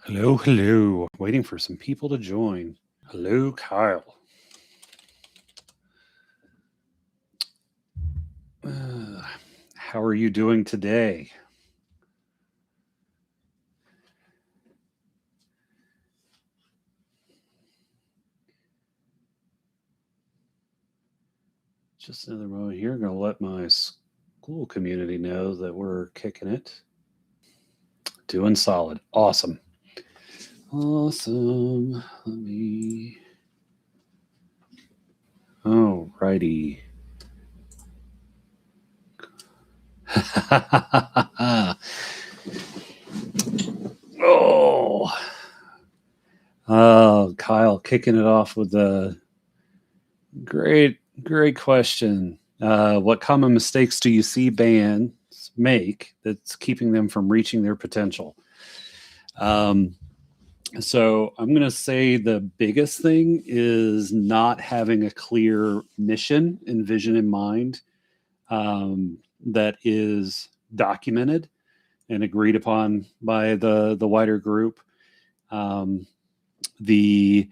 Hello, hello. Waiting for some people to join. Hello, Kyle. Uh, how are you doing today? Just another moment here. I'm going to let my school community know that we're kicking it. Doing solid. Awesome. Awesome. Let me. Oh, righty. oh. Oh, Kyle kicking it off with a great question. What common mistakes do you see bands make that's keeping them from reaching their potential? Um, so I'm going to say the biggest thing is not having a clear mission and vision in mind that is documented and agreed upon by the wider group. Um, the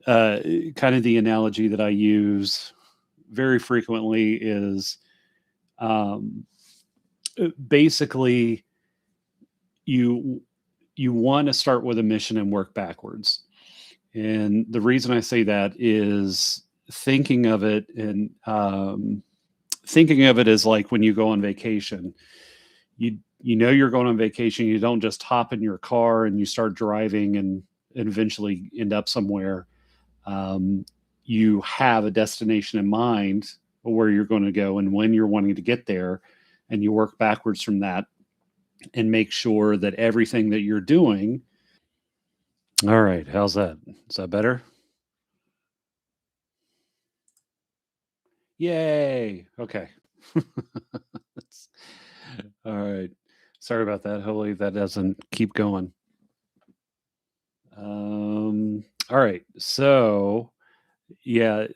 kind of the analogy that I use very frequently is um, basically you you want to start with a mission and work backwards. And the reason I say that is thinking of it and thinking of it as like when you go on vacation. You know you're going on vacation. You don't just hop in your car and you start driving and eventually end up somewhere. Um, you have a destination in mind where you're going to go and when you're wanting to get there, and you work backwards from that and make sure that everything that you're doing. All right, how's that? Is that better? Yay. Okay. All right. Sorry about that. Hopefully that doesn't keep going. All right. So, yeah,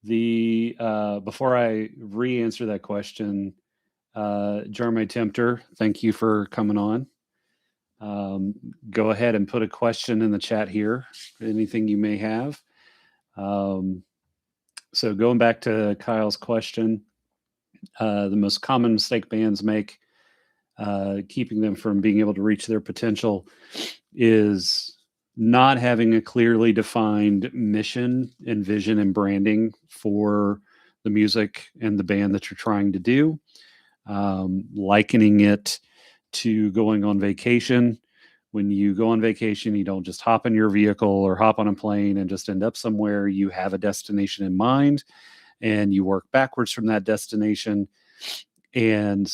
the before I re-answer that question, Jeremy Tempter, thank you for coming on. Um, Go ahead and put a question in the chat here, anything you may have. Um, so going back to Kyle's question, the most common mistake bands make, keeping them from being able to reach their potential, is not having a clearly defined mission and vision and branding for the music and the band that you're trying to do. Likening it to going on vacation. When you go on vacation, you don't just hop in your vehicle or hop on a plane and just end up somewhere. You have a destination in mind and you work backwards from that destination, and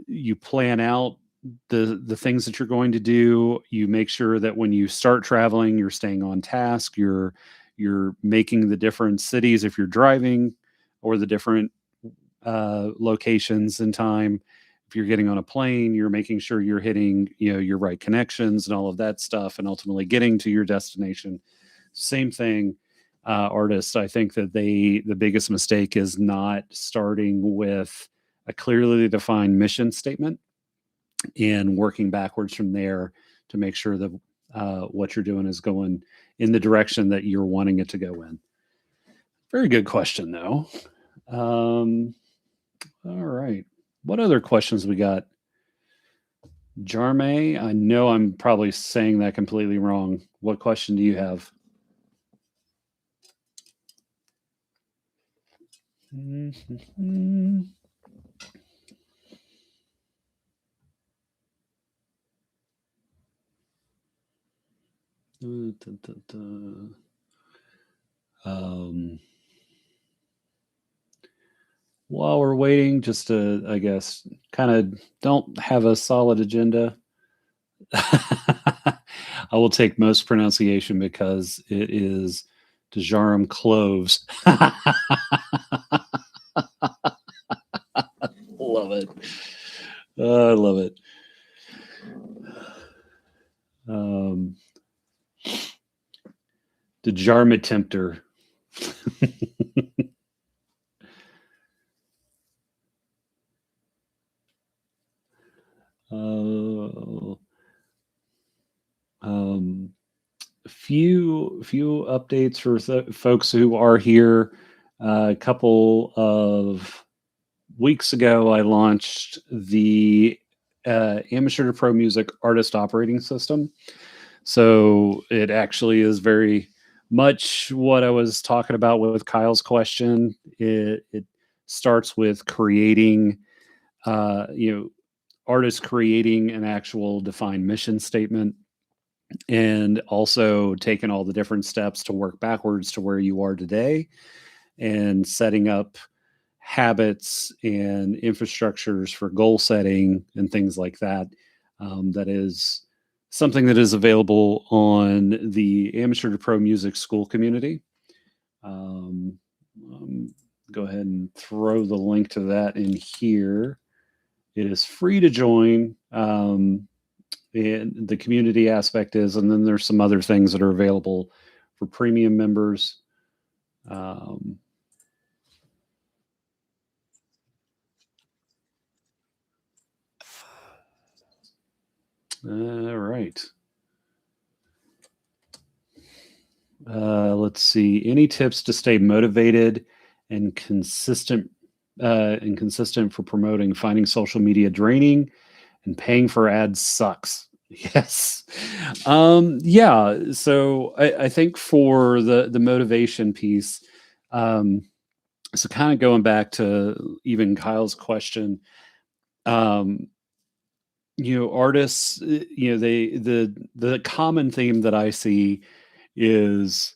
you plan out the things that you're going to do. You make sure that when you start traveling, you're staying on task. You're making the different cities if you're driving, or the different locations in time. If you're getting on a plane, you're making sure you're hitting, your right connections and all of that stuff, and ultimately getting to your destination. Same thing, artists. I think that the biggest mistake is not starting with a clearly defined mission statement and working backwards from there to make sure that what you're doing is going in the direction that you're wanting it to go in. Very good question, though. Um, all right. What other questions we got? Jarme, I know I'm probably saying that completely wrong. What question do you have? Um, while we're waiting, just to, I guess, kind of don't have a solid agenda. I will take most pronunciation because it is Dejarum Cloves. Love it. I love it. Dejarma Tempter. um, few updates for folks who are here. A couple of weeks ago, I launched the Amateur to Pro Music Artist Operating System. So it actually is very much what I was talking about with Kyle's question. It starts with creating, you know, artists creating an actual defined mission statement, and also taking all the different steps to work backwards to where you are today, and setting up habits and infrastructures for goal setting and things like that. That is something that is available on the Amateur to Pro Music School community. Um, go ahead and throw the link to that in here. It is free to join. And the community aspect is, and then there's some other things that are available for premium members. Um, all right. Let's see. Any tips to stay motivated and consistent for promoting? Finding social media draining and paying for ads sucks. Yes. Yeah. So I think for the motivation piece, um, so kind of going back to even Kyle's question, um, artists, the common theme that I see is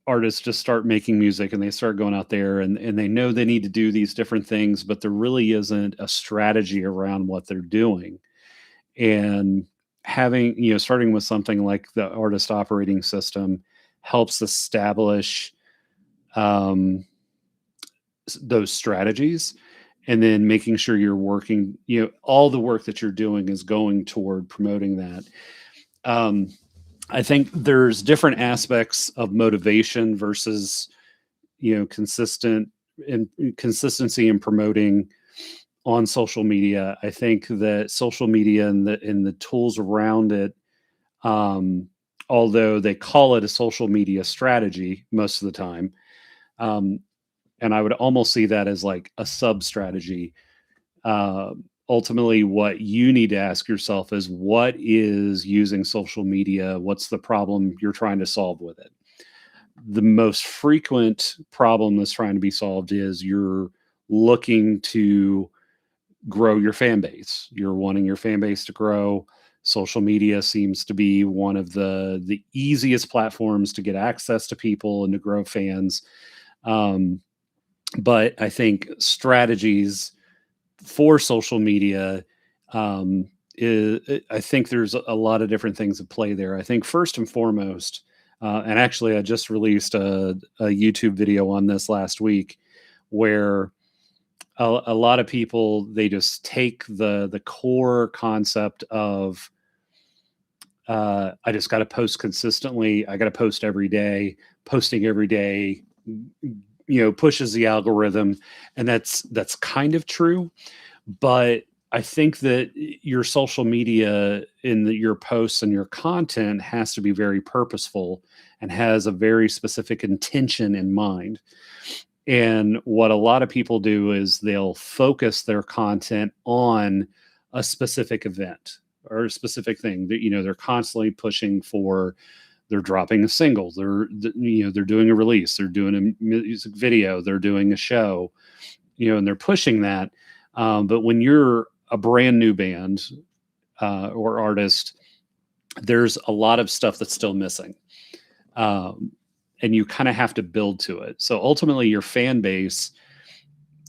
artists just start making music and they start going out there and they know they need to do these different things, but there really isn't a strategy around what they're doing. And having, starting with something like the artist operating system helps establish um, those strategies, and then making sure you're working, all the work that you're doing is going toward promoting that. Um, I think there's different aspects of motivation versus, consistency in promoting on social media. I think that social media and the tools around it, um, although they call it a social media strategy most of the time, um, and I would almost see that as like a sub strategy. Uh, Ultimately, what you need to ask yourself is, what is using social media? What's the problem you're trying to solve with it? The most frequent problem that's trying to be solved is you're looking to grow your fan base. You're wanting your fan base to grow. Social media seems to be one of the easiest platforms to get access to people and to grow fans. Um, but I think strategies for social media, I think there's a lot of different things at play there. I think first and foremost, and actually I just released a YouTube video on this last week, where a lot of people, they just take the core concept of, I just got to post consistently. I got to post every day. Posting every day, pushes the algorithm, and that's kind of true. But I think that your social media in your posts and your content has to be very purposeful and has a very specific intention in mind. And what a lot of people do is they'll focus their content on a specific event or a specific thing that, they're constantly pushing for. They're dropping a single, they're doing a release, they're doing a music video, they're doing a show, and they're pushing that. But when you're a brand new band or artist, there's a lot of stuff that's still missing. And you kind of have to build to it. So ultimately, your fan base,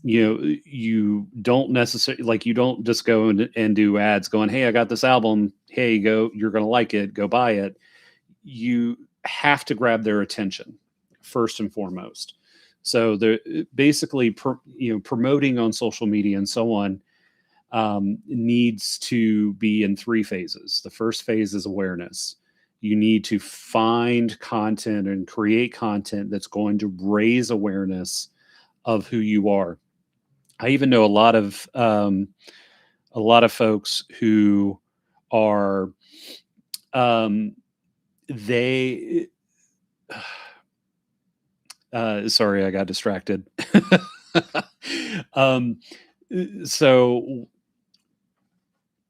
you don't necessarily, like, you don't just go and do ads going, "Hey, I got this album. Hey, go, you're going to like it. Go buy it." You have to grab their attention first and foremost. So they're basically, promoting on social media and so on, needs to be in three phases. The first phase is awareness. You need to find content and create content that's going to raise awareness of who you are. I even know a lot of folks who are um, they sorry, I got distracted. um, so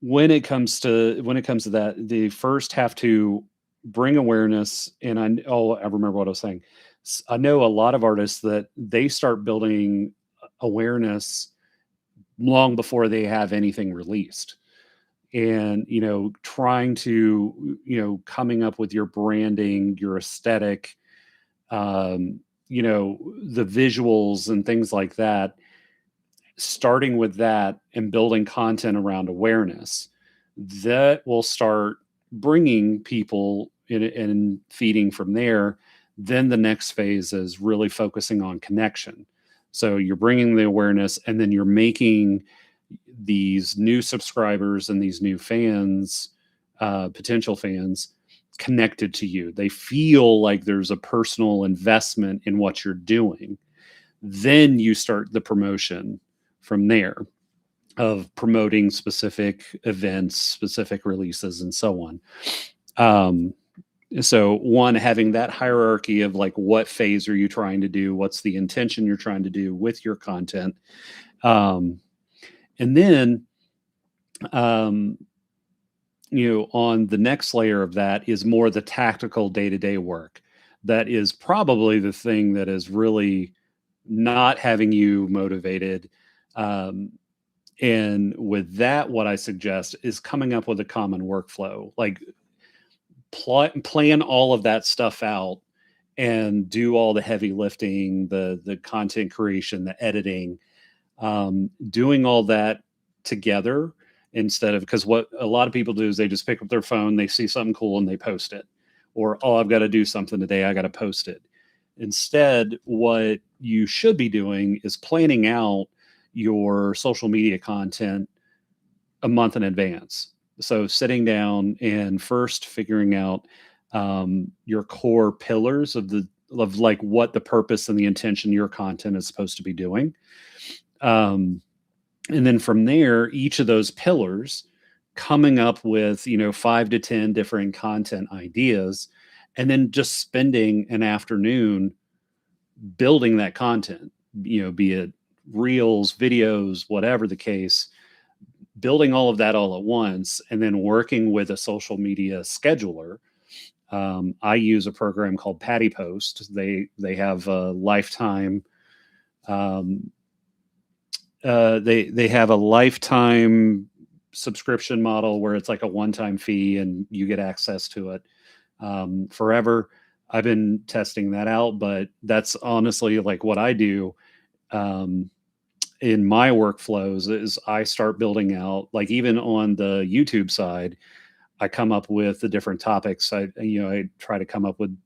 when it comes to that, they first have to bring awareness. And I remember what I was saying. I know a lot of artists that they start building awareness long before they have anything released, and trying to coming up with your branding, your aesthetic, um, the visuals and things like that, starting with that and building content around awareness that will start bringing people in and feeding from there. Then the next phase is really focusing on connection. So you're bringing the awareness, and then you're making these new subscribers and these new fans, potential fans, connected to you. They feel like there's a personal investment in what you're doing. Then you start the promotion from there, of promoting specific events, specific releases, and so on. Um, so one, having that hierarchy of like, what phase are you trying to do? What's the intention you're trying to do with your content? And then, um, on the next layer of that is more the tactical day-to-day work. That is probably the thing that is really not having you motivated. Um, And with that, what I suggest is coming up with a common workflow, like plan all of that stuff out and do all the heavy lifting, the content creation, the editing, doing all that together, instead of, because what a lot of people do is they just pick up their phone, they see something cool and they post it, or, oh, I've got to do something today, I got to post it. Instead, what you should be doing is planning out your social media content a month in advance. So sitting down and first figuring out your core pillars of like what the purpose and the intention your content is supposed to be doing. Um, and then from there, each of those pillars, coming up with 5 to 10 different content ideas, and then just spending an afternoon building that content, be it reels, videos, whatever the case, building all of that all at once, and then working with a social media scheduler. I use a program called Patty Post. They have a lifetime. Um, they have a lifetime subscription model where it's like a one-time fee and you get access to it forever. I've been testing that out, but that's honestly like what I do. Um, in my workflows is I start building out, like, even on the YouTube side, I come up with the different topics. I try to come up with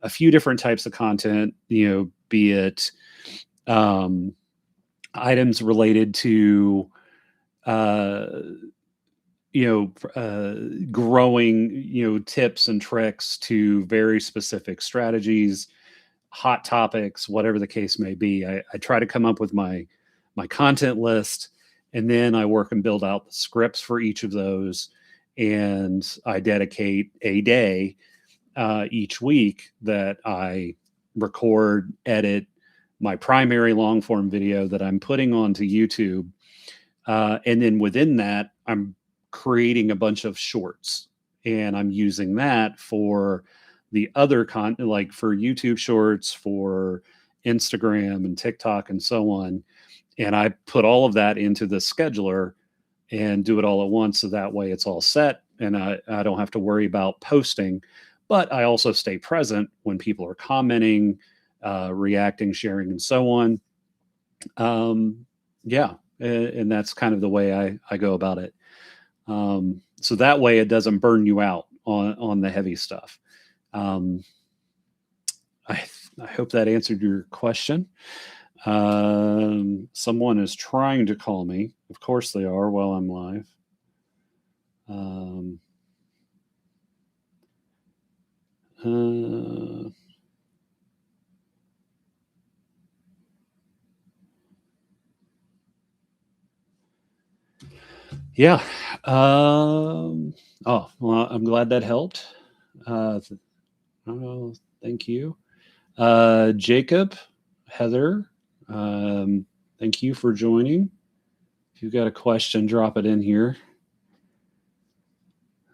a few different types of content, be it um, items related to, uh, growing, tips and tricks, to very specific strategies, hot topics, whatever the case may be. I try to come up with my content list, and then I work and build out the scripts for each of those, and I dedicate a day each week that I record, edit my primary long form video that I'm putting onto YouTube, and then within that, I'm creating a bunch of shorts, and I'm using that for the other content, like for YouTube shorts, for Instagram and TikTok and so on. And I put all of that into the scheduler and do it all at once. So that way it's all set, and I don't have to worry about posting. But I also stay present when people are commenting, reacting, sharing, and so on. Yeah. And that's kind of the way I go about it. So that way it doesn't burn you out on the heavy stuff. Um, I hope that answered your question. Someone is trying to call me. Of course they are, while I'm live. Um, uh, Yeah. Oh, well, I'm glad that helped. Th oh, thank you. Jacob, Heather, um, thank you for joining. If you've got a question, drop it in here.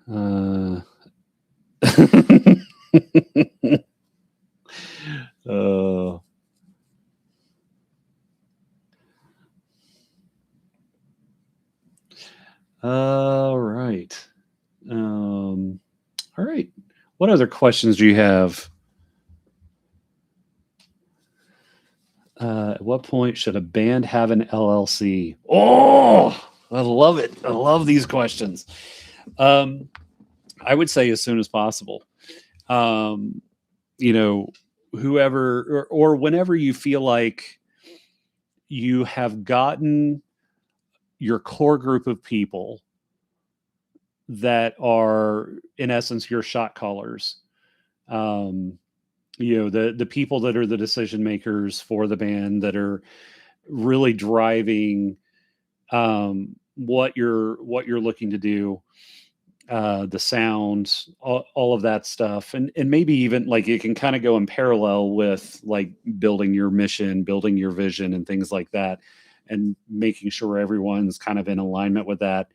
Uh, oh, all right. Um, all right. What other questions do you have? At what point should a band have an LLC? Oh, I love it. I love these questions. Um, I would say as soon as possible. Um, you know, whoever or whenever you feel like you have gotten your core group of people that are, in essence, your shot callers. Um, the people that are the decision makers for the band that are really driving what you're looking to do, the sound, all of that stuff, and maybe even like it can kind of go in parallel with like building your mission, building your vision, and things like that, and making sure everyone's kind of in alignment with that.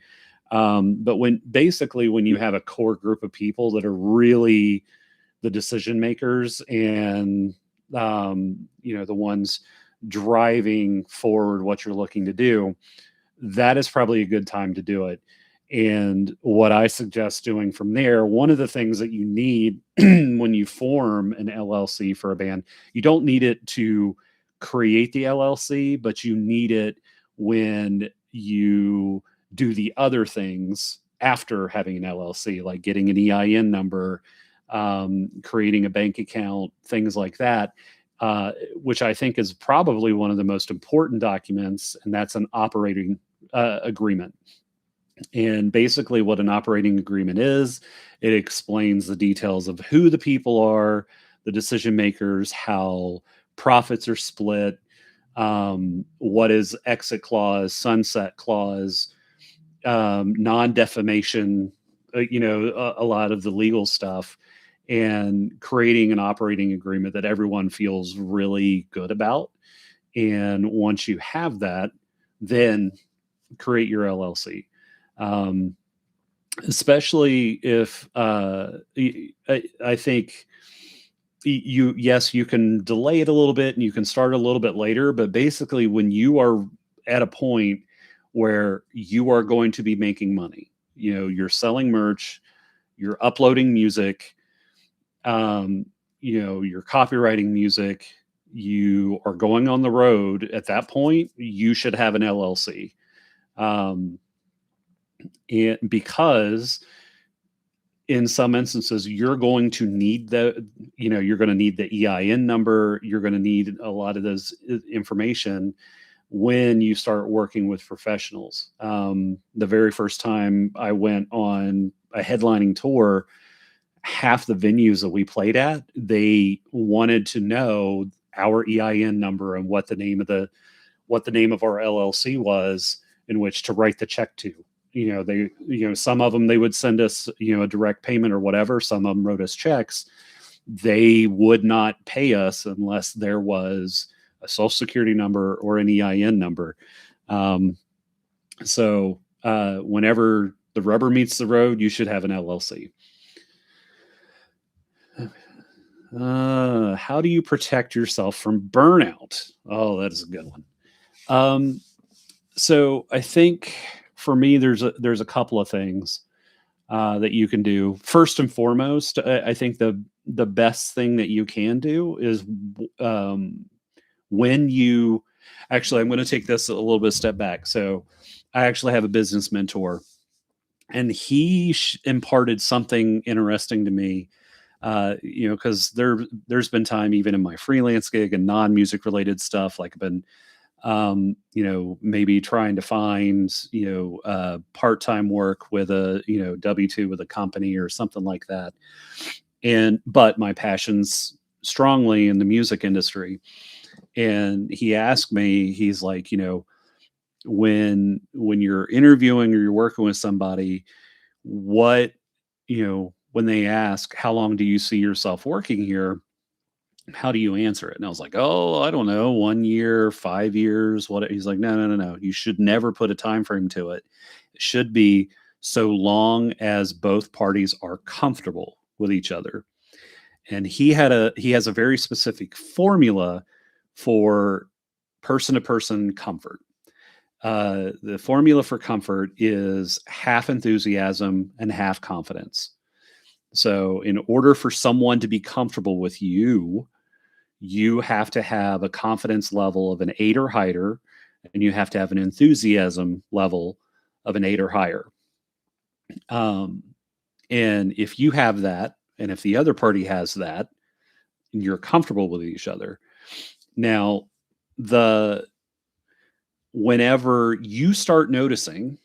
But when you have a core group of people that are really the decision makers and the ones driving forward what you're looking to do, that is probably a good time to do it. And what I suggest doing from there, one of the things that you need when you form an LLC for a band, you don't need it to create the LLC, but you need it when you do the other things after having an LLC, like getting an EIN number, creating a bank account, things like that. Which I think is probably one of the most important documents, and that's an operating agreement. And basically, what an operating agreement is, it explains the details of who the people are, the decision makers, how profits are split, what is exit clause, sunset clause, non defamation, a lot of the legal stuff, and creating an operating agreement that everyone feels really good about. And once you have that, then create your LLC. Um, Especially if I think yes, you can delay it a little bit and you can start a little bit later, but basically, when you are at a point where you are going to be making money, you're selling merch, you're uploading music, um, you're copywriting music, you are going on the road. At that point, you should have an LLC. Um, and because in some instances you're going to need the EIN number, you're going to need a lot of those information when you start working with professionals. The very first time I went on a headlining tour, half the venues that we played at, they wanted to know our EIN number and what the name of our LLC was in which to write the check to. Some of them, they would send us, a direct payment or whatever. Some of them wrote us checks. They would not pay us unless there was a social security number or an EIN number. Whenever the rubber meets the road, you should have an LLC. How do you protect yourself from burnout? Oh, that is a good one. So I think for me, there's a couple of things that you can do. First and foremost, I think the best thing that you can do is when you actually, I'm going to take this a little bit step back. So I actually have a business mentor, and he imparted something interesting to me. Because there's been time even in my freelance gig and non-music related stuff, like I've been maybe trying to find, part-time work with a, W-2 with a company or something like that. But my passion's strongly in the music industry. And he asked me, he's like, when you're interviewing or you're working with somebody, what, when they ask, how long do you see yourself working here? How do you answer it? And I was like, oh, I don't know, 1 year, 5 years, what? He's like, no, no, no, no. You should never put a time frame to it. It should be so long as both parties are comfortable with each other. And he has a very specific formula for person to person comfort. The formula for comfort is half enthusiasm and half confidence. So, in order for someone to be comfortable with you, you have to have a confidence level of an 8 or higher, and you have to have an enthusiasm level of an 8 or higher. Um, and if you have that, and if the other party has that, and you're comfortable with each other. Now, the whenever you start noticing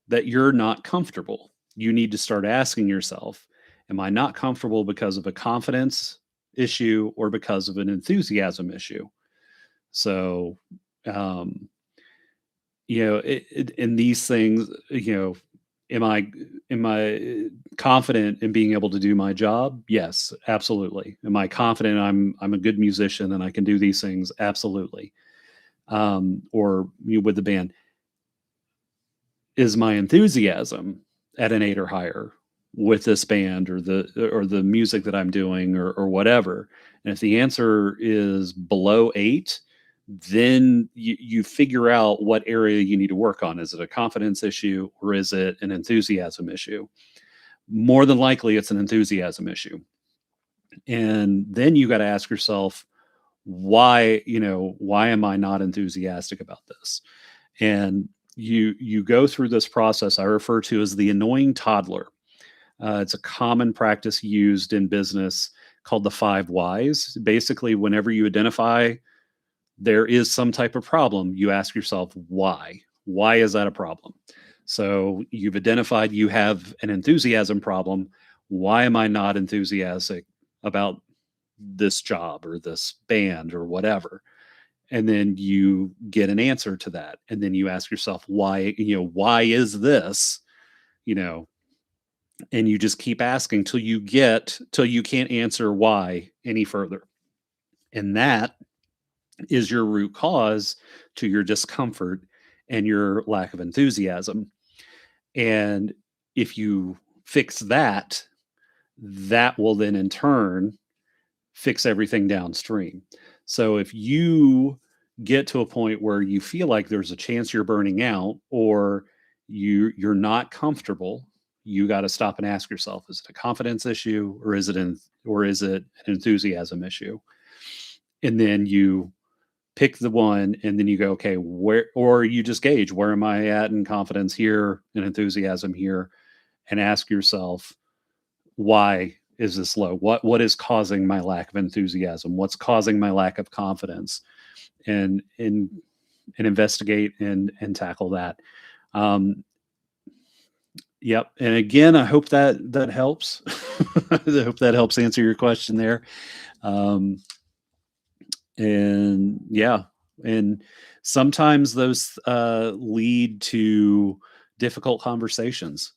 that you're not comfortable, you need to start asking yourself, am I not comfortable because of a confidence issue or because of an enthusiasm issue? So, um, in these things, am I confident in being able to do my job? Yes, absolutely. Am I confident I'm a good musician and I can do these things? Absolutely. Or with the band, is my enthusiasm at an 8 or higher with this band or the music that I'm doing or whatever? And if the answer is below 8, then you figure out what area you need to work on. Is it a confidence issue or is it an enthusiasm issue? More than likely, it's an enthusiasm issue. And then you got to ask yourself, why am I not enthusiastic about this? And you go through this process I refer to as the annoying toddler. It's a common practice used in business called the 5 whys. Basically, whenever you identify there is some type of problem, you ask yourself, why? Why is that a problem? So you've identified you have an enthusiasm problem. Why am I not enthusiastic about this job or this band or whatever? And then you get an answer to that. And then you ask yourself, why is this? You know, and you just keep asking till you can't answer why any further. And that is your root cause to your discomfort and your lack of enthusiasm. And if you fix that, that will then in turn fix everything downstream. So if you get to a point where you feel like there's a chance you're burning out or you're not comfortable, you got to stop and ask yourself, is it a confidence issue or is it an enthusiasm issue? And then you pick the one and then you go, okay, where, or you just gauge, where am I at in confidence here and enthusiasm here, and ask yourself, why is this low? What is causing my lack of enthusiasm? What's causing my lack of confidence? And investigate and tackle that. Um, yep. And again, I hope that helps. I hope that helps answer your question there. And yeah, and sometimes those lead to difficult conversations.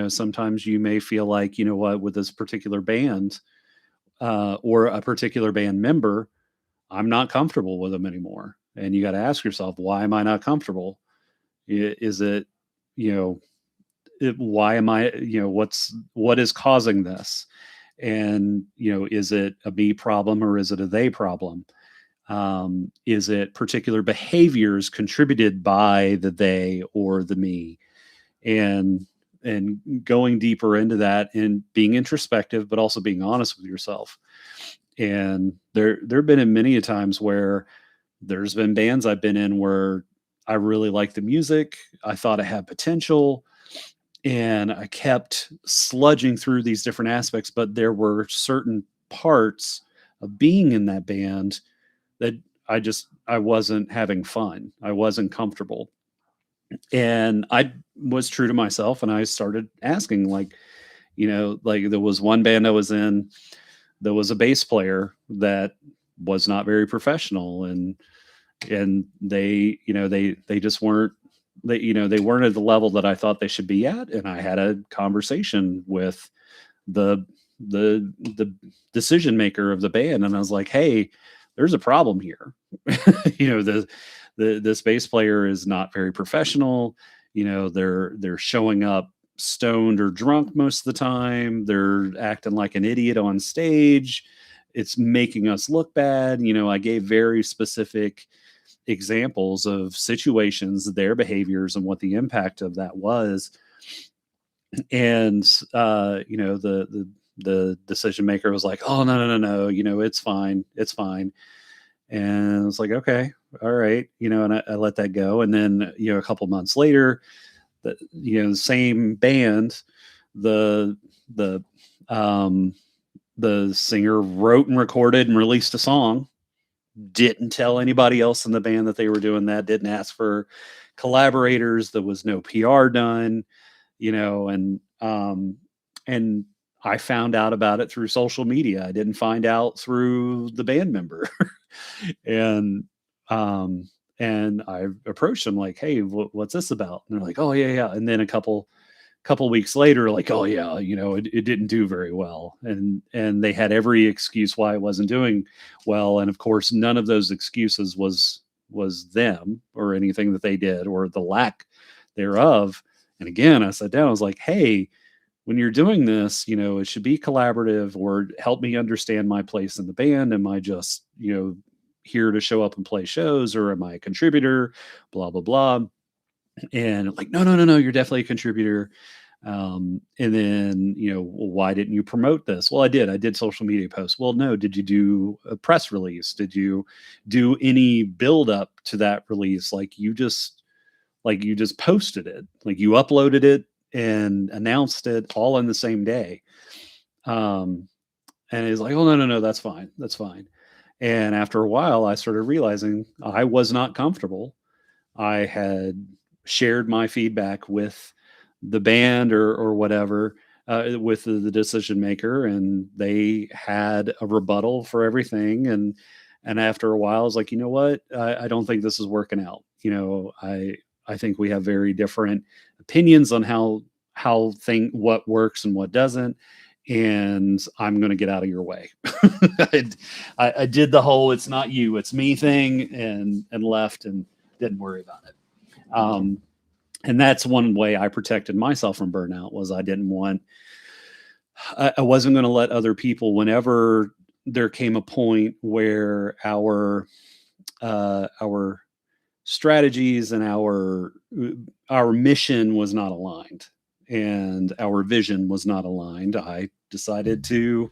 Sometimes you may feel like, what, with this particular band or a particular band member, I'm not comfortable with them anymore. And you got to ask yourself, why am I not comfortable? Is it, why am I, what is causing this? And, is it a me problem or is it a they problem? Is it particular behaviors contributed by the they or the me? And going deeper into that and being introspective, but also being honest with yourself. And there have been many a times where there's been bands I've been in where I really liked the music. I thought it had potential. And I kept sludging through these different aspects, but there were certain parts of being in that band that I wasn't having fun. I wasn't comfortable. And I was true to myself and I started asking, like, like there was one band I was in, there was a bass player that was not very professional, and they just weren't they weren't at the level that I thought they should be at, and I had a conversation with the the decision maker of the band, and I was like, hey, there's a problem here. The bass player is not very professional. They're showing up stoned or drunk most of the time. They're acting like an idiot on stage. It's making us look bad. I gave very specific examples of situations, their behaviors, and what the impact of that was. And the decision maker was like, "Oh, no, it's fine, it's fine." And I was like, "Okay, all right," and I let that go. And then a couple months later, the same band, the the um the singer wrote and recorded and released a song, didn't tell anybody else in the band that they were doing that, didn't ask for collaborators, there was no PR done, and I found out about it through social media. I didn't find out through the band member. and um and I approached them like, "Hey, what's this about?" And they're like, "Oh, yeah, yeah." And then a couple weeks later, like, "Oh yeah, it didn't do very well." And they had every excuse why it wasn't doing well. And of course, none of those excuses was them or anything that they did or the lack thereof. And again, I sat down, I was like, "Hey, when you're doing this, it should be collaborative, or help me understand my place in the band. Am I just, here to show up and play shows, or am I a contributor? Blah, blah, blah." And like, "No, no, no, no, you're definitely a contributor." And then, "Well, why didn't you promote this?" "Well, I did social media posts." "Well, no, did you do a press release? Did you do any build up to that release? Like you just posted it, like you uploaded it and announced it all in the same day." Um, and he's like, "Oh, no, no, no, that's fine. That's fine." And after a while, I started realizing I was not comfortable. I had shared my feedback with the band or whatever, with the decision maker, and they had a rebuttal for everything. And after a while, I was like, "You know what? I don't think this is working out. I think we have very different opinions on what works and what doesn't, and I'm going to get out of your way." I did the whole "it's not you, it's me" thing, and left and didn't worry about it. Um, and that's one way I protected myself from burnout. Was I wasn't going to let other people, whenever there came a point where our strategies and our mission was not aligned and our vision was not aligned, I decided to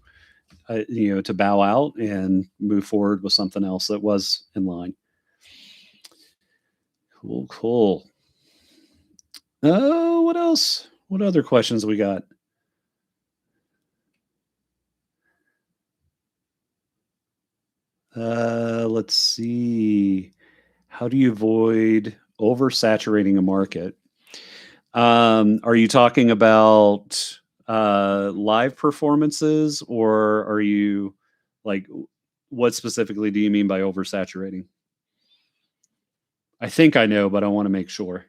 bow out and move forward with something else that was in line. Cool, cool. Oh, what else? What other questions we got? Let's see. How do you avoid oversaturating a market? Are you talking about live performances, or are you like, what specifically do you mean by oversaturating? I think I know, but I want to make sure.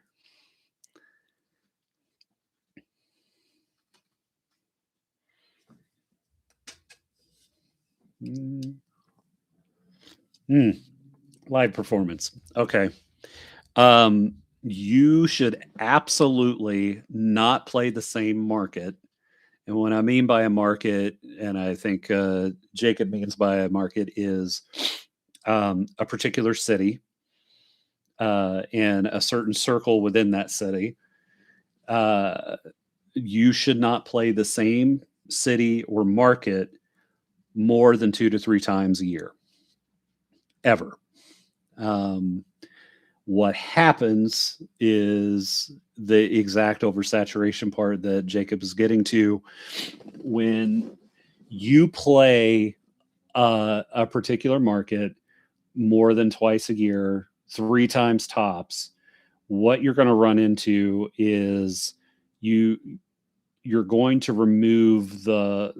Mm, live performance. Okay. You should absolutely not play the same market. And what I mean by a market, and I think Jacob means by a market, is a particular city, and a certain circle within that city. Uh, you should not play the same city or market more than 2 to 3 times a year, ever. Um, what happens is the exact oversaturation part that Jacob is getting to. When you play a particular market more than twice a year, 3 times tops, what you're going to run into is you you're going to remove the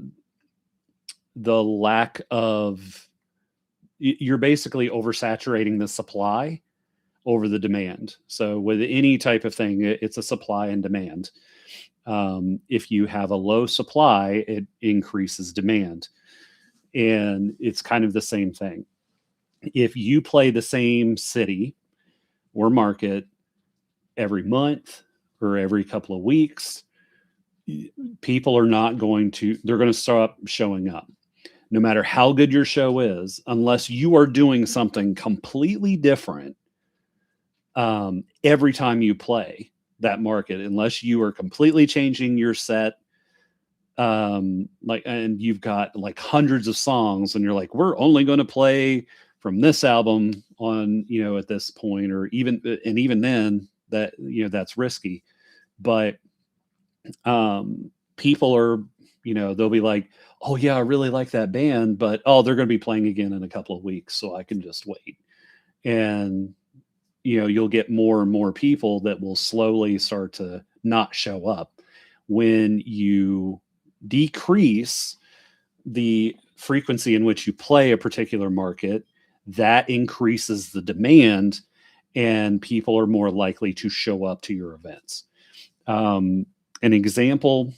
lack of, you're basically oversaturating the supply over the demand. So with any type of thing, it's a supply and demand. If you have a low supply, it increases demand. And it's kind of the same thing. If you play the same city or market every month or every couple of weeks, people are not going to, they're going to stop showing up. No matter how good your show is, unless you are doing something completely different every time you play that market, unless you are completely changing your set, like, and you've got like hundreds of songs and you're like, we're only going to play from this album on, at this point, or even then that, that's risky. But people are, they'll be like, oh yeah, I really like that band, but oh, they're going to be playing again in a couple of weeks, so I can just wait. And you'll get more and more people that will slowly start to not show up. When you decrease the frequency in which you play a particular market, that increases the demand, and people are more likely to show up to your events. An example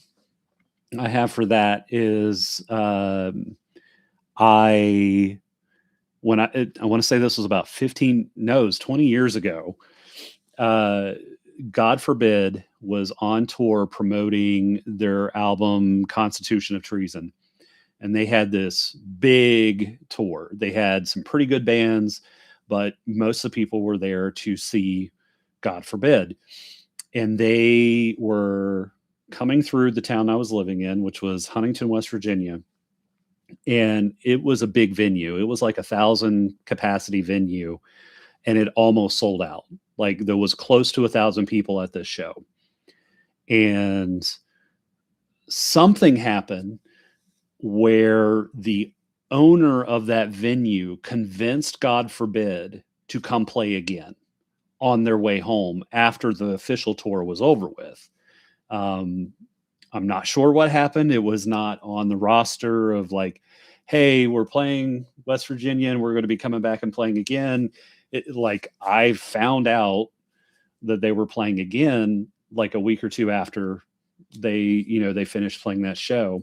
I have for that is I want to say this was about 20 years ago. God Forbid was on tour promoting their album Constitution of Treason. And they had this big tour. They had some pretty good bands, but most of the people were there to see God Forbid. And they were coming through the town I was living in, which was Huntington, West Virginia. And it was a big venue. It was like 1,000 capacity venue, and it almost sold out. Like, there was close to 1,000 people at this show. And something happened where the owner of that venue convinced God Forbid to come play again on their way home after the official tour was over with. I'm not sure what happened. It was not on the roster of like, hey, we're playing West Virginia and we're going to be coming back and playing again. Like, I found out that they were playing again like a week or two after they finished playing that show.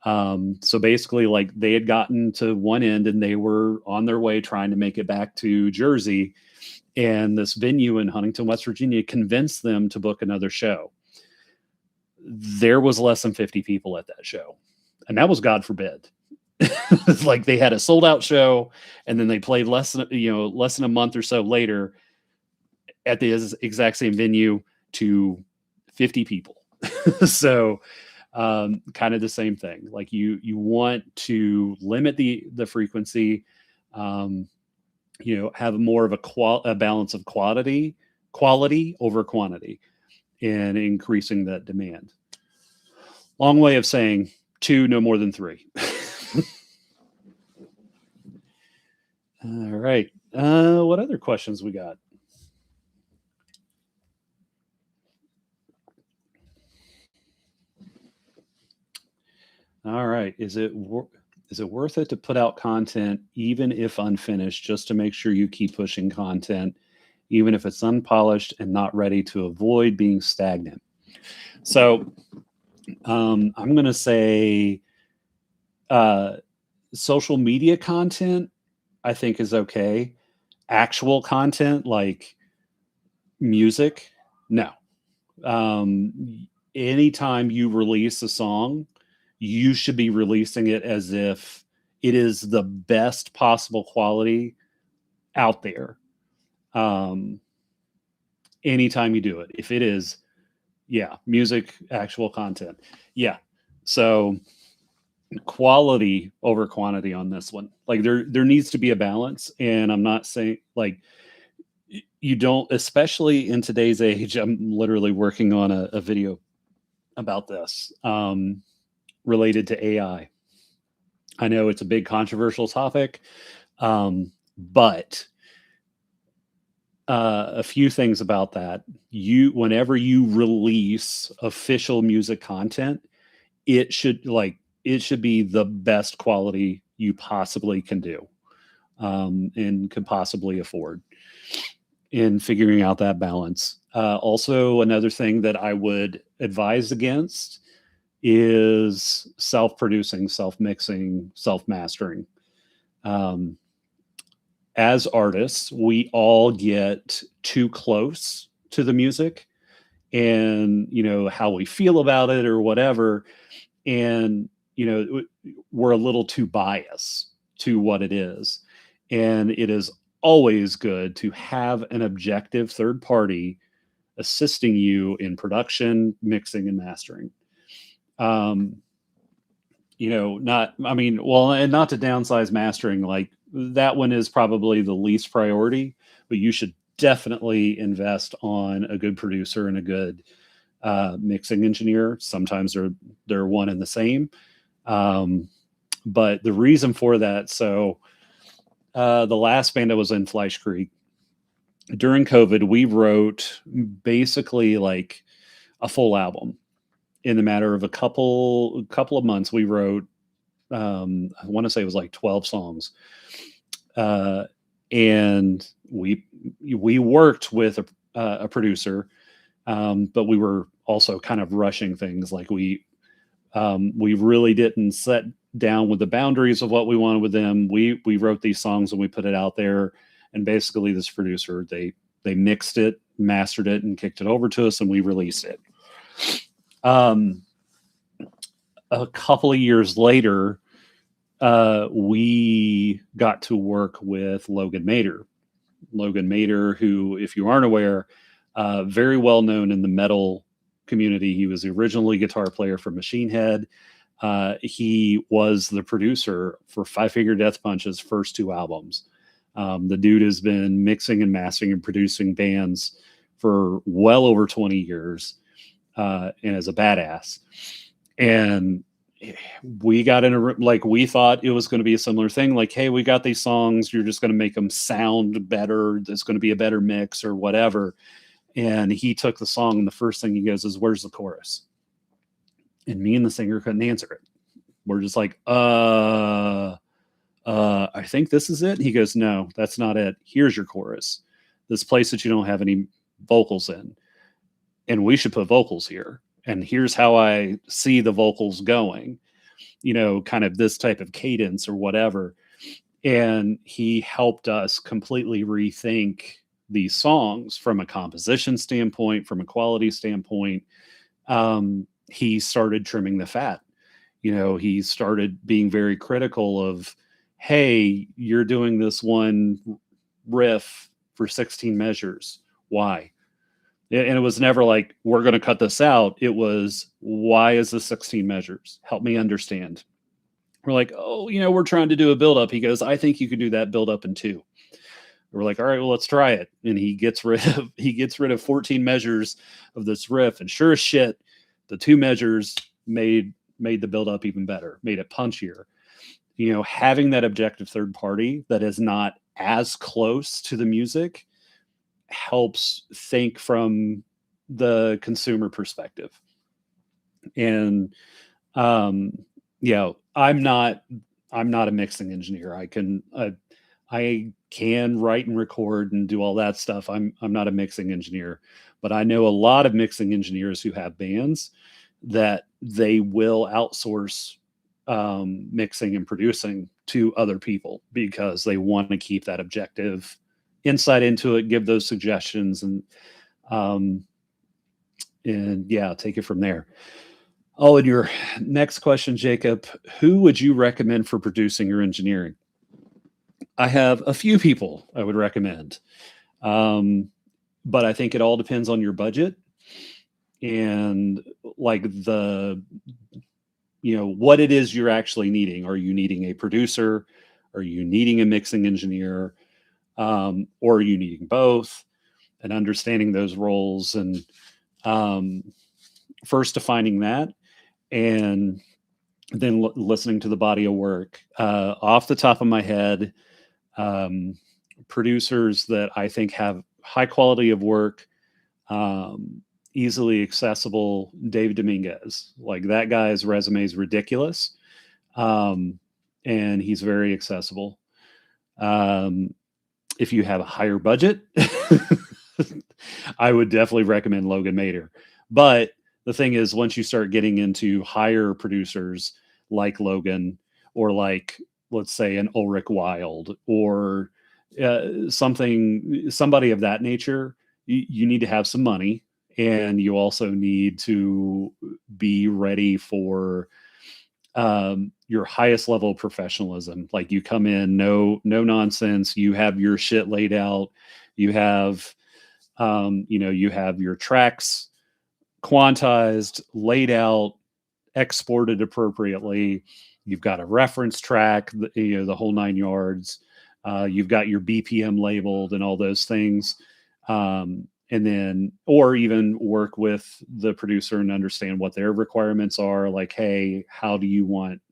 So basically, like, they had gotten to one end and they were on their way trying to make it back to Jersey. And this venue in Huntington, West Virginia convinced them to book another show. There was less than 50 people at that show. And that was God Forbid. Like, they had a sold out show, and then they played less than a month or so later at the exact same venue to 50 people. So kind of the same thing. Like, you want to limit the frequency, have more of a balance of quality over quantity, and increasing that demand. Long way of saying 2, no more than 3. All right. What other questions we got? All right. Is it worth it to put out content, even if unfinished, just to make sure you keep pushing content, even if it's unpolished and not ready, to avoid being stagnant? So I'm going to say social media content, I think, is okay. Actual content like music, no. Anytime you release a song, you should be releasing it as if it is the best possible quality out there. Anytime you do it, if it is, music, actual content. Yeah. So quality over quantity on this one. Like, there needs to be a balance. And I'm not saying, like, you don't, especially in today's age. I'm literally working on a video about this, related to AI. I know it's a big controversial topic, but a few things about that. Whenever you release official music content, it should be the best quality you possibly can do, and can possibly afford. in figuring out that balance. Also, another thing that I would advise against is self-producing, self-mixing, self-mastering. Um, as artists, we all get too close to the music and, how we feel about it or whatever. And, we're a little too biased to what it is. And it is always good to have an objective third party assisting you in production, mixing, and mastering. Um, not, I mean, well, and not to downsize mastering, like that one is probably the least priority, but you should definitely invest on a good producer and a good mixing engineer. Sometimes they're one and the same. But the reason for that, so the last band I was in, Fleisch Creek, during COVID, we wrote basically like a full album in the matter of a couple of months. We wrote, I want to say it was like 12 songs, and we worked with a producer, but we were also kind of rushing things. Like we really didn't set down with the boundaries of what we wanted with them. We wrote these songs and we put it out there, and basically this producer, they mixed it, mastered it, and kicked it over to us, and we released it. A couple of years later, we got to work with Logan Mader. Logan Mader, who, if you aren't aware, very well known in the metal community. He was the originally guitar player for Machine Head. He was the producer for Five Finger Death Punch's first two albums. The dude has been mixing and mastering and producing bands for well over 20 years, and is a badass. And we got in a room, like we thought it was going to be a similar thing. Like, hey, we got these songs. You're just going to make them sound better. There's going to be a better mix or whatever. And he took the song, and the first thing he goes is, "Where's the chorus?" And me and the singer couldn't answer it. We're just like, I think this is it. He goes, "No, that's not it. Here's your chorus. This place that you don't have any vocals in. And we should put vocals here. And here's how I see the vocals going, kind of this type of cadence or whatever." And he helped us completely rethink these songs from a composition standpoint, from a quality standpoint. He started trimming the fat. He started being very critical of, hey, you're doing this one riff for 16 measures. Why? And it was never like, we're going to cut this out. It was, why is this 16 measures? Help me understand. We're like, oh, we're trying to do a build up. He goes, I think you could do that build up in 2. We're like, all right, well, let's try it. And he gets rid of 14 measures of this riff. And sure as shit, the 2 measures made the build up even better, made it punchier. Having that objective third party that is not as close to the music helps think from the consumer perspective. And I'm not a mixing engineer. I can write and record and do all that stuff. I'm not a mixing engineer, but I know a lot of mixing engineers who have bands that they will outsource mixing and producing to other people because they want to keep that objective insight into it, give those suggestions, and take it from there. Oh, and your next question, Jacob, who would you recommend for producing or engineering? I have a few people I would recommend, but I think it all depends on your budget and like what it is you're actually needing. Are you needing a producer? Are you needing a mixing engineer? Or are you needing both? And understanding those roles, and first defining that, and then listening to the body of work. Off the top of my head, producers that I think have high quality of work, easily accessible, Dave Dominguez. Like, that guy's resume is ridiculous, and he's very accessible. If you have a higher budget, I would definitely recommend Logan Mader. But the thing is, once you start getting into higher producers like Logan, or like, let's say, an Ulrich Wild, or somebody of that nature, you need to have some money, and you also need to be ready for your highest level of professionalism. Like, you come in, no nonsense. You have your shit laid out. You have, you have your tracks quantized, laid out, exported appropriately. You've got a reference track, the whole 9 yards. You've got your BPM labeled and all those things. And then, or even work with the producer and understand what their requirements are. Like, hey, how do you want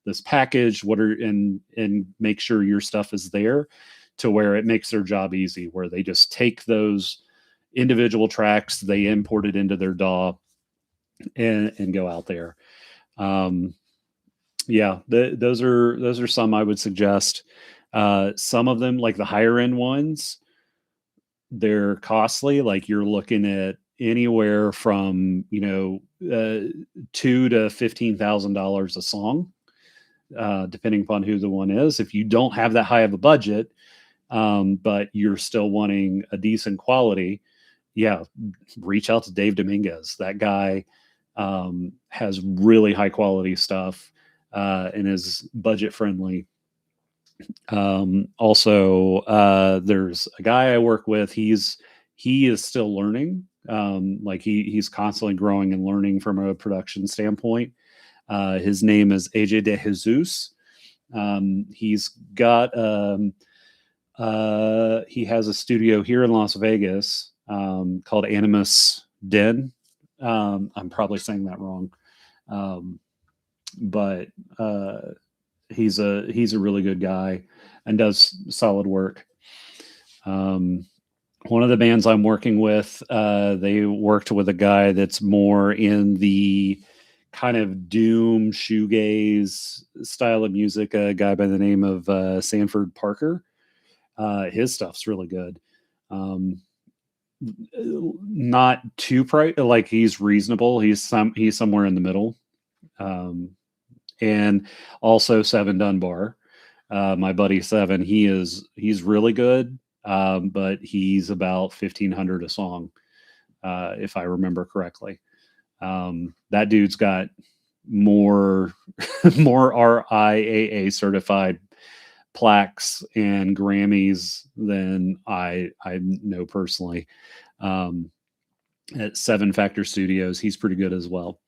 this package? And make sure your stuff is there to where it makes their job easy, where they just take those individual tracks, they import it into their DAW and go out there. Yeah, those are some I would suggest. Some of them, like the higher end ones, they're costly. Like, you're looking at anywhere from $2,000 to $15,000 a song, depending upon who the one is. If you don't have that high of a budget, but you're still wanting a decent quality, yeah, reach out to Dave Dominguez. That guy has really high quality stuff and is budget friendly. Also, there's a guy I work with. He is still learning. Like, he's constantly growing and learning from a production standpoint. His name is AJ De Jesus. He's got he has a studio here in Las Vegas called Animus Den. I'm probably saying that wrong, but he's a really good guy and does solid work. One of the bands I'm working with, they worked with a guy that's more in the kind of doom shoegaze style of music, a guy by the name of Sanford Parker. His stuff's really good. Not too price, like, he's reasonable. He's somewhere in the middle. And also Seven Dunbar, my buddy Seven, he's really good. But he's about 1,500 a song, if I remember correctly. That dude's got more more RIAA certified plaques and Grammys than I know personally. At Seven Factor Studios, he's pretty good as well.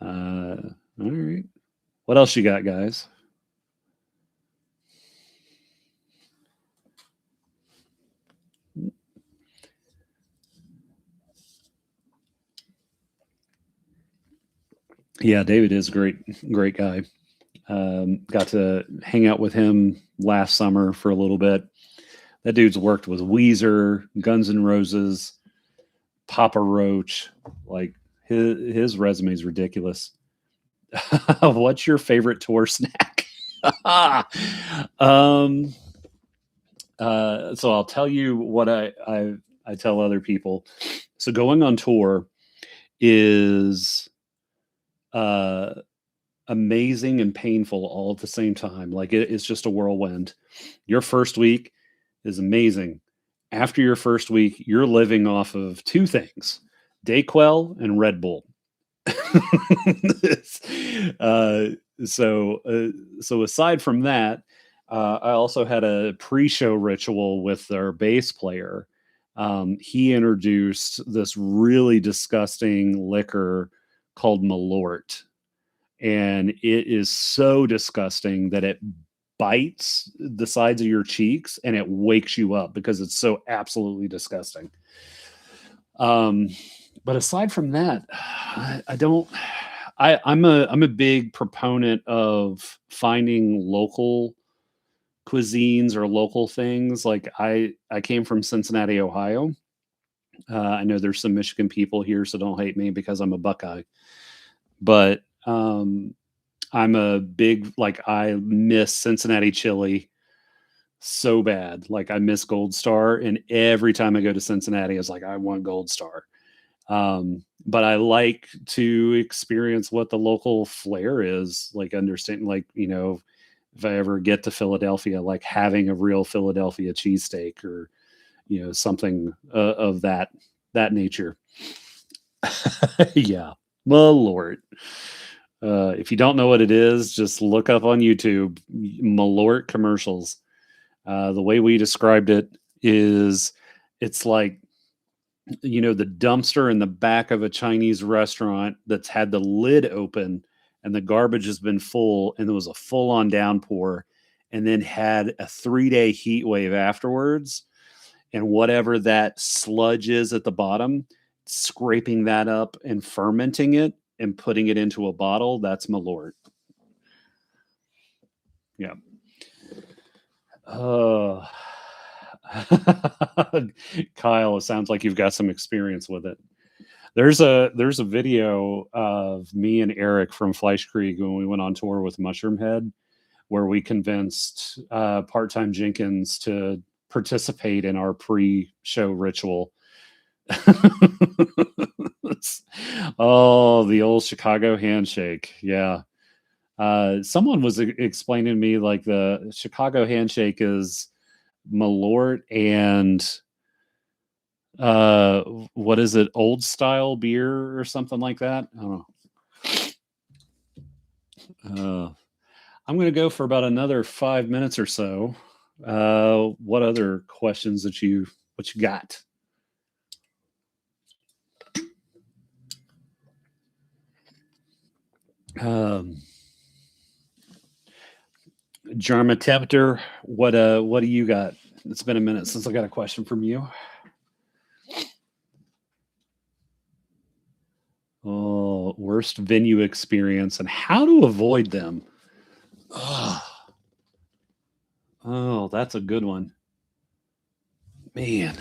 All right, what else you got, guys? Yeah, David is a great guy. Got to hang out with him last summer for a little bit. That dude's worked with Weezer, Guns N' Roses, Papa Roach. Like, his resume is ridiculous. What's your favorite tour snack? So I'll tell you what I tell other people. So going on tour is amazing and painful all at the same time. Like, it's just a whirlwind. Your first week is amazing. After your first week, you're living off of two things: Dayquil and Red Bull. uh, so aside from that, I also had a pre-show ritual with our bass player. He introduced this really disgusting liquor called Malort, and it is so disgusting that it bites the sides of your cheeks and it wakes you up because it's so absolutely disgusting. But aside from that, I don't. I'm a big proponent of finding local cuisines or local things. Like, I came from Cincinnati, Ohio. I know there's some Michigan people here, so don't hate me because I'm a Buckeye. But I'm a big, like, I miss Cincinnati chili. so bad. Like I miss Gold Star, and every time I go to Cincinnati, I was like, I want Gold Star. But I like to experience what the local flair is, like understand, like, if I ever get to Philadelphia, like having a real Philadelphia cheesesteak or, something of that nature. Yeah. Well, Lord. If you don't know what it is, just look up on YouTube Malort commercials. The way we described it is it's like, the dumpster in the back of a Chinese restaurant that's had the lid open and the garbage has been full and there was a full on downpour and then had a 3-day heat wave afterwards. And whatever that sludge is at the bottom, scraping that up and fermenting it and putting it into a bottle, that's Malort. Yeah. Uh, Kyle, it sounds like you've got some experience with it. There's a video of me and Eric from Fleischkrieg when we went on tour with Mushroomhead, where we convinced Part-Time Jenkins to participate in our pre-show ritual. Oh, the old Chicago handshake. Yeah. Someone was explaining to me like the Chicago handshake is Malort and what is it, old style beer or something like that. I don't know. I'm going to go for about another 5 minutes or so. What other questions what you got? Jarma Tepter, what do you got? It's been a minute since I got a question from you. Oh, worst venue experience and how to avoid them. Oh, that's a good one. Man.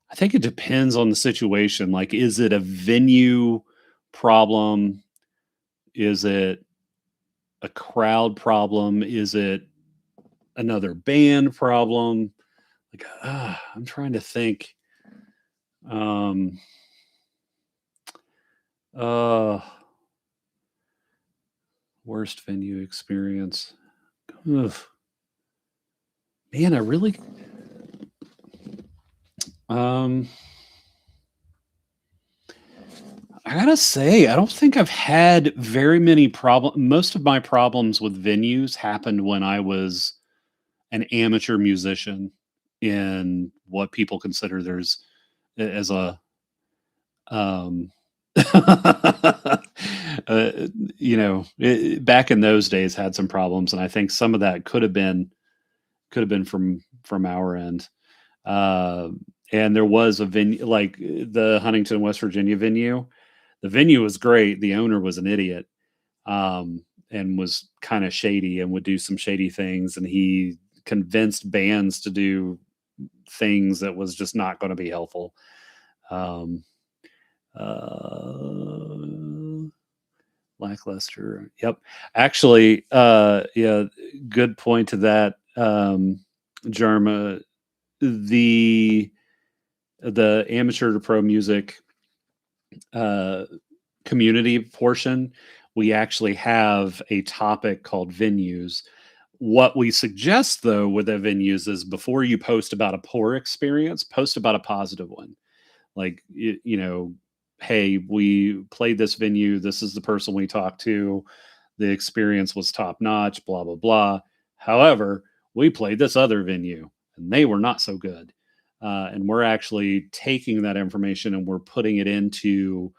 I think it depends on the situation. Like, is it a venue problem? Is it a crowd problem? Is it another band problem? Like, I'm trying to think. Worst venue experience. Ugh. Man, I really I gotta say, I don't think I've had very many problems. Most of my problems with venues happened when I was an amateur musician in what people consider there's as a um back in those days had some problems, and I think some of that could have been from our end. Uh, and there was a venue like the Huntington, West Virginia venue. The venue was great. The owner was an idiot, and was kind of shady and would do some shady things. And he convinced bands to do things that was just not going to be helpful. Um, Lackluster. Yep. Actually, yeah, good point to that, Jarma. The amateur to pro music community portion, we actually have a topic called venues. What we suggest though with the venues is before you post about a poor experience, post about a positive one. Like, hey, we played this venue. This is the person we talked to. The experience was top notch, blah, blah, blah. However, we played this other venue and they were not so good. And we're actually taking that information and we're putting it into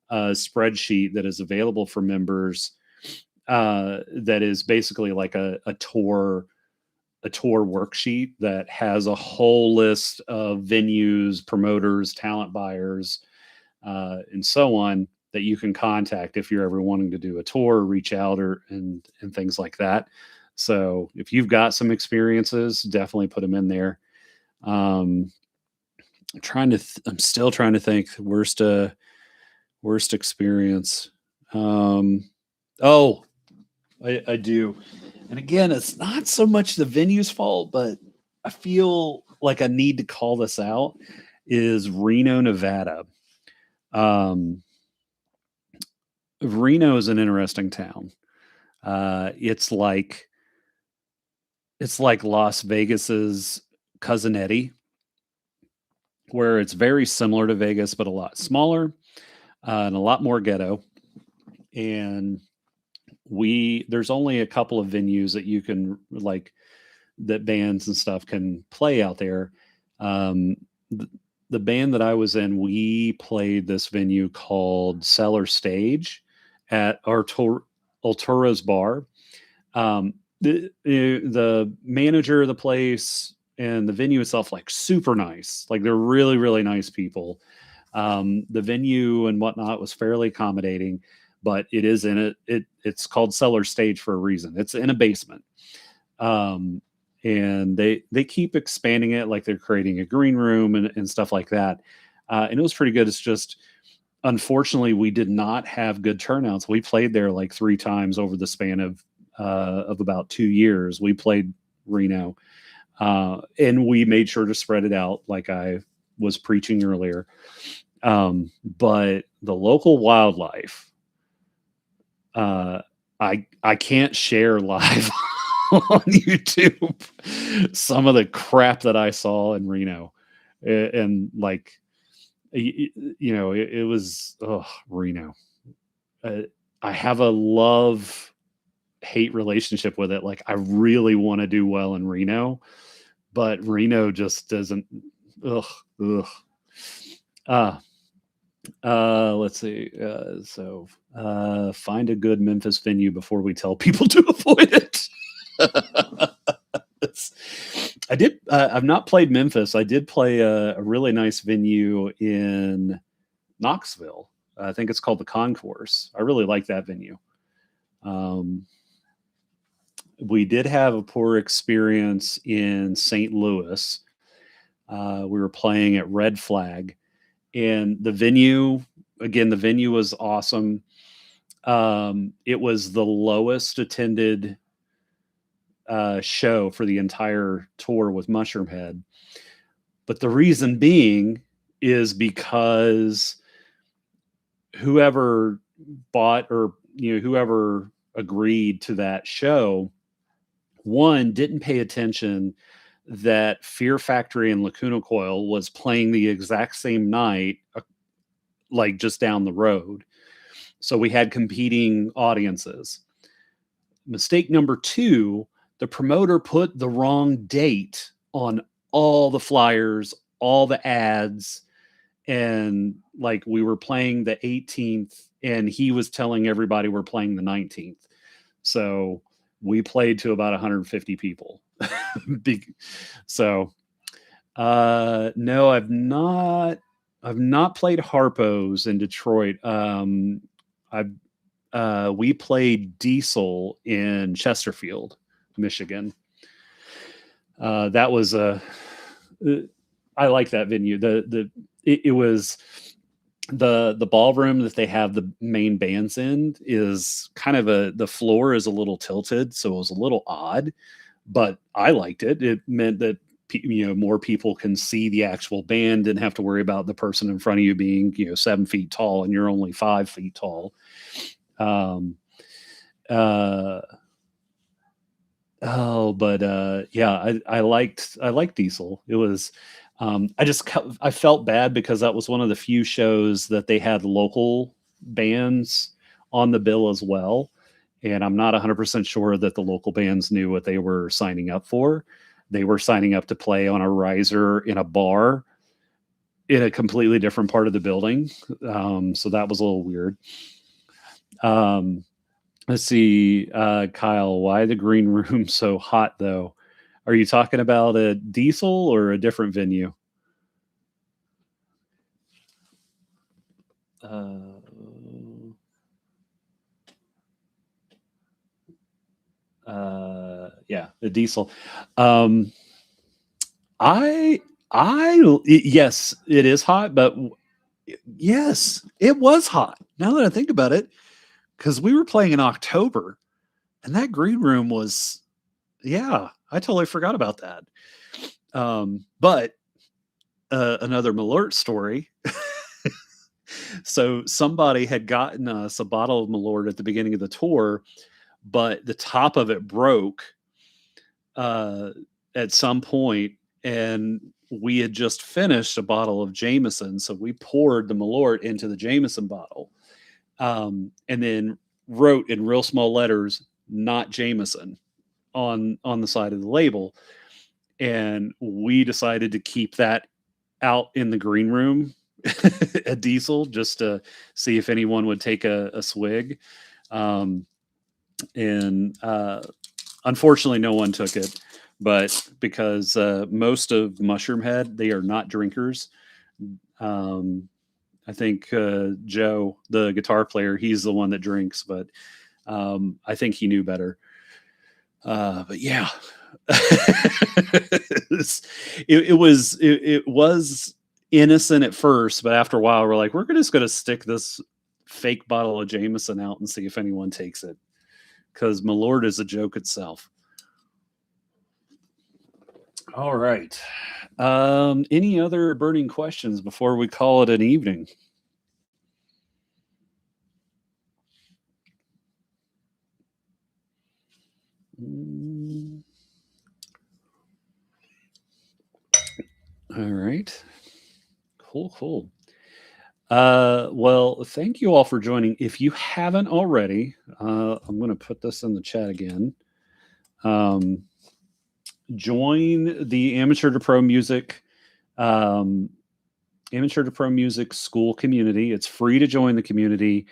a spreadsheet that is available for members, that is basically like a tour worksheet that has a whole list of venues, promoters, talent buyers, and so on that you can contact if you're ever wanting to do a tour, reach out, and things like that. So if you've got some experiences, definitely put them in there. I'm still trying to think worst experience. Oh, I do. And again, it's not so much the venue's fault, but I feel like I need to call this out is Reno, Nevada. Um, Reno is an interesting town. Uh, it's like it's like Las Vegas's cousin Eddie, where it's very similar to Vegas, but a lot smaller and a lot more ghetto. And there's only a couple of venues that you can like that bands and stuff can play out there. Um, the, the band that I was in, we played this venue called Cellar Stage at Arturo's Bar. The manager of the place and the venue itself, like super nice. Like they're really, really nice people. The venue and whatnot was fairly accommodating, but it is in it's called Cellar Stage for a reason. It's in a basement. Um, and they keep expanding it, like they're creating a green room and stuff like that. And it was pretty good. It's just unfortunately we did not have good turnouts. We played there like 3 times over the span of about 2 years. We played Reno, and we made sure to spread it out, like I was preaching earlier. But the local wildlife, I can't share live on YouTube some of the crap that I saw in Reno, and like it was Reno. I have a love hate relationship with it. Like I really want to do well in Reno, but Reno just doesn't. Ugh, ugh. Let's see. Find a good Memphis venue before we tell people to avoid it. I did. I've not played Memphis. I did play a really nice venue in Knoxville. I think it's called the Concourse. I really like that venue. We did have a poor experience in St. Louis. We were playing at Red Flag, and the venue was awesome. It was the lowest attended show for the entire tour with Mushroomhead, but the reason being is because whoever bought or whoever agreed to that show, one, didn't pay attention that Fear Factory and Lacuna Coil was playing the exact same night, like just down the road. So we had competing audiences. Mistake number 2, the promoter put the wrong date on all the flyers, all the ads, and like we were playing the 18th and he was telling everybody we're playing the 19th. So we played to about 150 people. So no, I've not played Harpo's in Detroit. We played Diesel in Chesterfield, Michigan. That was I like that venue. It was the ballroom that they have the main bands in is kind of the floor is a little tilted, so it was a little odd, but I liked it. It meant that more people can see the actual band and have to worry about the person in front of you being 7 feet tall and you're only 5 feet tall. Yeah, I liked Diesel. It was I felt bad because that was one of the few shows that they had local bands on the bill as well, and I'm not 100% sure that the local bands knew what they were signing up for. They were signing up to play on a riser in a bar in a completely different part of the building, so that was a little weird. Let's see, Kyle, why the green room so hot though? Are you talking about a Diesel or a different venue? Yeah, the Diesel. Yes, it is hot, but yes, it was hot. Now that I think about it, because we were playing in October, And that green room was, yeah, I totally forgot about that. But another Malort story. So somebody had gotten us a bottle of Malort at the beginning of the tour, but the top of it broke uh, at some point, and we had just finished a bottle of Jameson, so we poured the Malort into the Jameson bottle, and then wrote in real small letters, "Not Jameson," on the side of the label, and we decided to keep that out in the green room at Diesel just to see if anyone would take a swig. Um, and unfortunately, no one took it. But because most of Mushroom Head, they are not drinkers. Um, I think Joe, the guitar player, he's the one that drinks, but I think he knew better. But yeah, it was innocent at first, but after a while, we're like, we're just going to stick this fake bottle of Jameson out and see if anyone takes it, because Malort is a joke itself. All right. Any other burning questions before we call it an evening? All right. Cool. Well, thank you all for joining. If you haven't already, I'm going to put this in the chat again. Join the Amateur to Pro Music school community. It's free to join the community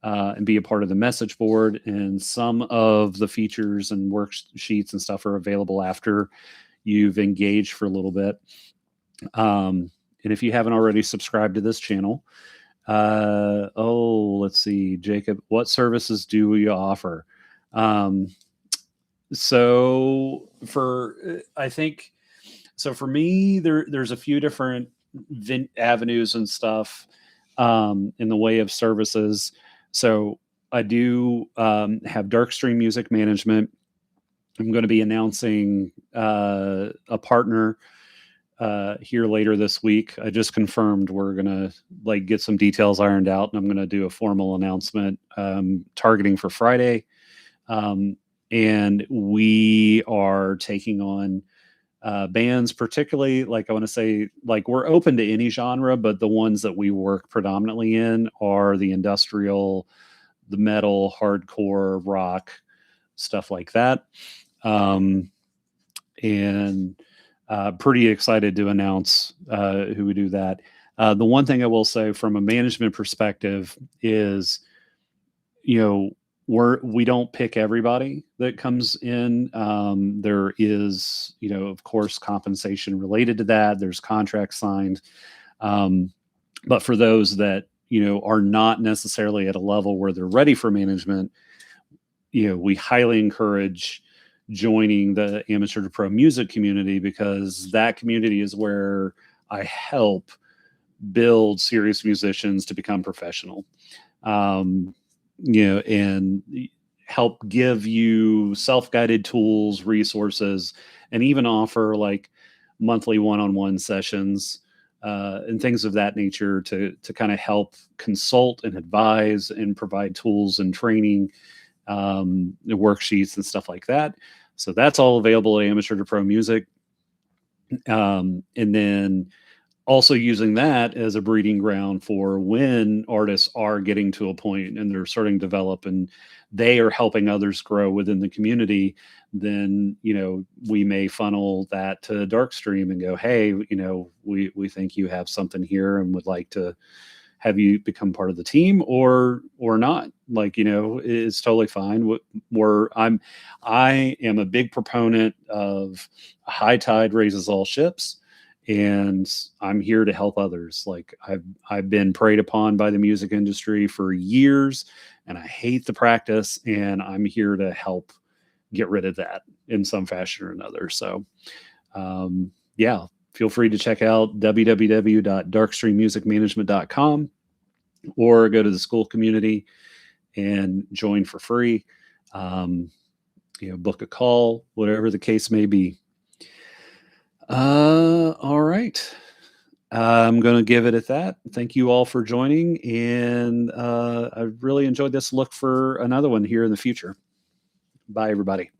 and be a part of the message board. And some of the features and worksheets and stuff are available after you've engaged for a little bit. And if you haven't already subscribed to this channel, let's see, Jacob, what services do we offer? So for me, there's a few different avenues and stuff in the way of services. So I do have Darkstream Music Management. I'm going to be announcing a partner here later this week. I just confirmed we're going to get some details ironed out, and I'm going to do a formal announcement targeting for Friday. And we are taking on bands, particularly I want to say we're open to any genre, but the ones that we work predominantly in are the industrial, the metal, hardcore, rock, stuff like that. And pretty excited to announce who would do that. The one thing I will say from a management perspective is, we don't pick everybody that comes in. There is, of course, compensation related to that. There's contracts signed. But for those that, are not necessarily at a level where they're ready for management, we highly encourage joining the Amateur to Pro music community, because that community is where I help build serious musicians to become professional. And help give you self-guided tools, resources, and even offer monthly one-on-one sessions and things of that nature to kind of help consult and advise and provide tools and training, worksheets and stuff like that. So that's all available at Amateur to Pro Music. And then also using that as a breeding ground for when artists are getting to a point and they're starting to develop and they are helping others grow within the community, then, we may funnel that to Darkstream and go, hey, we think you have something here and would like to have you become part of the team or not. It's totally fine. I am a big proponent of high tide raises all ships. And I'm here to help others. I've been preyed upon by the music industry for years, and I hate the practice, and I'm here to help get rid of that in some fashion or another. So, feel free to check out www.darkstreammusicmanagement.com or go to the school community and join for free. book a call, whatever the case may be. All right. I'm going to give it at that. Thank you all for joining. And I really enjoyed this. Look for another one here in the future. Bye, everybody.